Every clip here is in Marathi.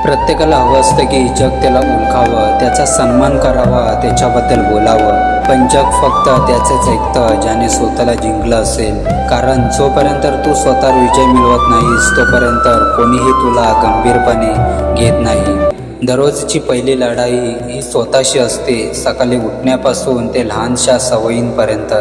प्रत्येकाला हवं असतं की जग त्याला ओळखावं, त्याचा सन्मान करावा, त्याच्याबद्दल बोलावं. पण जग फक्त त्याचेच ऐकतं ज्याने स्वतःला जिंकलं असेल. कारण जोपर्यंत तू स्वतःवर विजय मिळवत नाहीस तोपर्यंत कोणीही तुला गंभीरपणे घेत नाही. दररोजची पहिली लढाई ही स्वतःशी असते, सकाळी उठण्यापासून ते लहानशा सवयींपर्यंत.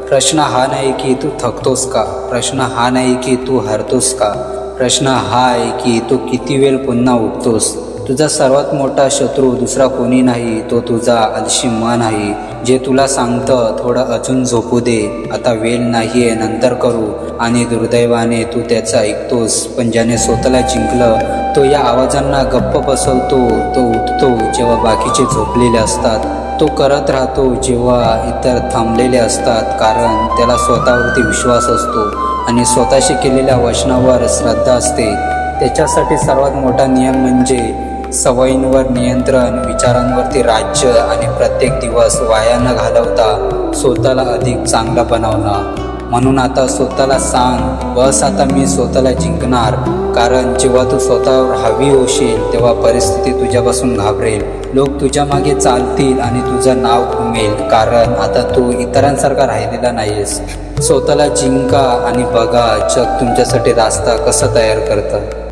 प्रश्न हा नाही की तू थकतोस का, प्रश्न हा नाही की तू हरतोस का, प्रश्न हा आहे की तू किती वेळ पुन्हा उठतोस. तुझा सर्वात मोठा शत्रू दुसरा कोणी नाही, तो तुझा आलशी मन आहे, जे तुला सांगतं थोडं अजून झोपू दे, आता वेळ नाही आहे, नंतर करू. आणि दुर्दैवाने तू त्याचं ऐकतोस. पण ज्याने स्वतःला जिंकलं तो या आवाजांना गप्प बसवतो. तो उठतो जेव्हा बाकीचे झोपलेले असतात, तो करत राहतो जेव्हा इतर थांबलेले असतात. कारण त्याला स्वतःवरती विश्वास असतो आणि स्वतःशी केलेल्या वचनावर श्रद्धा असते. त्याच्यासाठी सर्वात मोठा नियम म्हणजे सवयींवर नियंत्रण, विचारांवरती राज्य आणि प्रत्येक दिवस वाया न घालवता स्वतःला अधिक चांगला बनवणं. म्हणून आता स्वतःला सांग, बस आता मी स्वतःला जिंकणार. कारण जेव्हा तू स्वतःवर हवी होशील तेव्हा परिस्थिती तुझ्यापासून घाबरेल, लोक तुझ्या मागे चालतील आणि तुझं नाव घुमेल. कारण आता तू इतरांसारखा राहिलेला नाहीस. स्वतःला जिंका आणि बघा जग तुमच्यासाठी रास्ता कसं तयार करतं.